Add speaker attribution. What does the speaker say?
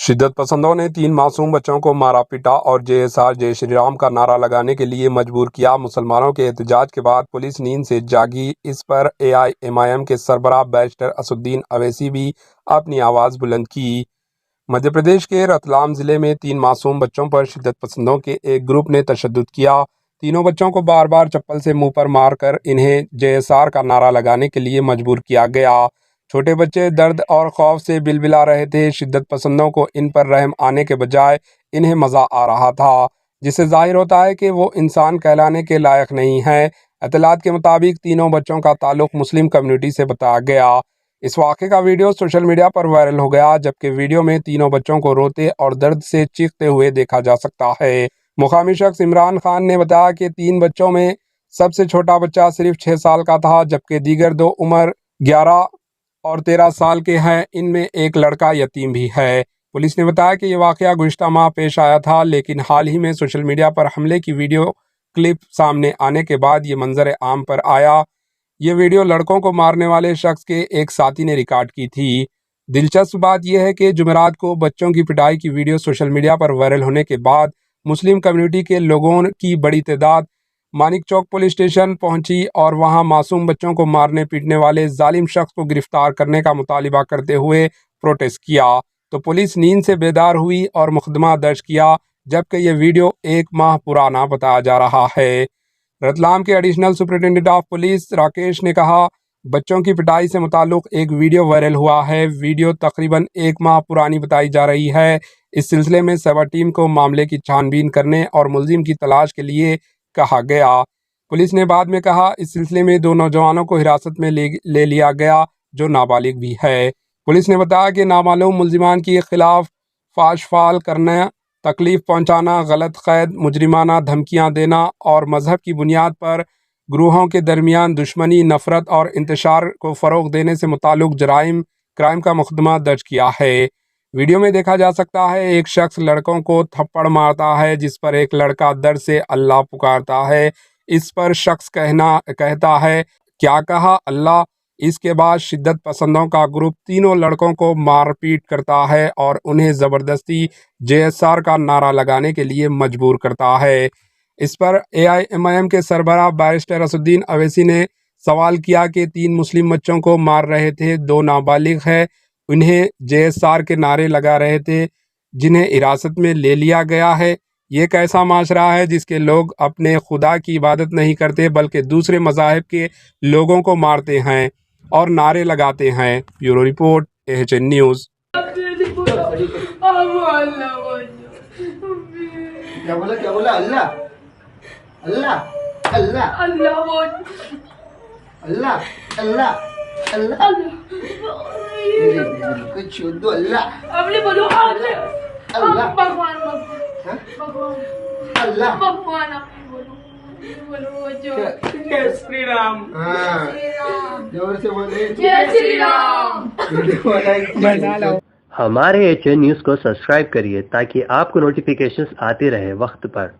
Speaker 1: शिद्दत पसंदों ने 3 मासूम बच्चों को मारा पीटा और जेएसआर जय श्री राम का नारा लगाने के लिए मजबूर किया। मुसलमानों के एहतजाज के बाद पुलिस नींद से जागी। इस पर एआईएमआईएम के सरबराह बैरिस्टर असदुद्दीन अवैसी भी अपनी आवाज़ बुलंद की। मध्य प्रदेश के रतलाम जिले में 3 मासूम बच्चों पर शिद्दत पसंदों के एक ग्रुप ने तशद्दुद किया। तीनों बच्चों को बार बार चप्पल से मुंह पर मारकर इन्हें जेएसआर का नारा लगाने के लिए मजबूर किया गया। छोटे बच्चे दर्द और खौफ से बिलबिला रहे थे। शिद्दत पसंदों को इन पर रहम आने के बजाय इन्हें मज़ा आ रहा था, जिससे जाहिर होता है कि वो इंसान कहलाने के लायक नहीं है। इत्तलात के मुताबिक तीनों बच्चों का ताल्लुक मुस्लिम कम्युनिटी से बताया गया। इस वाक़े का वीडियो सोशल मीडिया पर वायरल हो गया, जबकि वीडियो में तीनों बच्चों को रोते और दर्द से चीखते हुए देखा जा सकता है। मुकामी शख्स इमरान खान ने बताया कि 3 बच्चों में सबसे छोटा बच्चा सिर्फ 6 साल का था, जबकि दीगर 2 उम्र 11 और 13 साल के हैं। इनमें एक लड़का यतीम भी है। पुलिस ने बताया कि यह वाक़या गुज़िश्ता माह पेश आया था, लेकिन हाल ही में सोशल मीडिया पर हमले की वीडियो क्लिप सामने आने के बाद ये मंजर आम पर आया। ये वीडियो लड़कों को मारने वाले शख्स के एक साथी ने रिकॉर्ड की थी। दिलचस्प बात यह है कि जुमेरात को बच्चों की पिटाई की वीडियो सोशल मीडिया पर वायरल होने के बाद मुस्लिम कम्युनिटी के लोगों की बड़ी तादाद मानिक चौक पुलिस स्टेशन पहुंची और वहां मासूम बच्चों को मारने पीटने वाले जालिम शख्स को गिरफ्तार करने का मुतालिबा करते हुए प्रोटेस्ट किया। तो पुलिस नींद से बेदार हुई और मुकदमा दर्ज किया, जबकि यह वीडियो 1 माह पुराना बताया जा रहा है। रतलाम के additional superintendent of police Rakesh ने कहा, बच्चों की पिटाई से मुताल्लिक एक वीडियो वायरल हुआ है। वीडियो तकरीबन 1 माह पुरानी बताई जा रही है। इस सिलसिले में साइबर टीम को मामले की छानबीन करने और मुलजिम की तलाश के लिए कहा गया। पुलिस ने बाद में कहा, इस सिलसिले में 2 नौजवानों को हिरासत में ले लिया गया, जो नाबालिग भी है। पुलिस ने बताया कि नामालूम मुलजिमान के खिलाफ फाशफाल करना, तकलीफ पहुंचाना, गलत कैद, मुजरिमाना धमकियां देना और मजहब की बुनियाद पर ग्रोहों के दरमियान दुश्मनी, नफरत और इंतशार को फ़रोग देने से मुताल्लिक़ क्राइम का मुकदमा दर्ज किया है। वीडियो में देखा जा सकता है एक शख्स लड़कों को थप्पड़ मारता है, जिस पर एक लड़का दर्द से अल्लाह पुकारता है। इस पर शख्स कहता है, क्या कहा अल्लाह। इसके बाद शिद्दत पसंदों का ग्रुप तीनों लड़कों को मारपीट करता है और उन्हें ज़बरदस्ती जेएसआर का नारा लगाने के लिए मजबूर करता है। इस पर एआईएमआईएम के सरबराह बैरिस्टर असदुद्दीन अवैसी ने सवाल किया कि 3 मुस्लिम बच्चों को मार रहे थे, 2 नाबालिग है, उन्हें जेएसआर के नारे लगा रहे थे, जिन्हें हिरासत में ले लिया गया है। ये कैसा माशरा है जिसके लोग अपने खुदा की इबादत नहीं करते, बल्कि दूसरे मज़ाहिब के लोगों को मारते हैं और नारे लगाते हैं। Bureau report, AHN news.
Speaker 2: क्या बोला अल्लाह अल्लाह अल्लाह अल्लाह अल्लाह अल्लाह कुछ दो अल्लाह
Speaker 3: बोलो
Speaker 2: अल्लाह
Speaker 3: भगवान
Speaker 2: अल्लाह
Speaker 3: भगवान बोलो
Speaker 4: जय श्री राम।
Speaker 2: जोर से बोले
Speaker 3: जय श्री राम।
Speaker 2: बना लो।
Speaker 5: हमारे एएचएन न्यूज़ को सब्सक्राइब करिए ताकि आपको नोटिफिकेशंस आते रहे वक्त पर।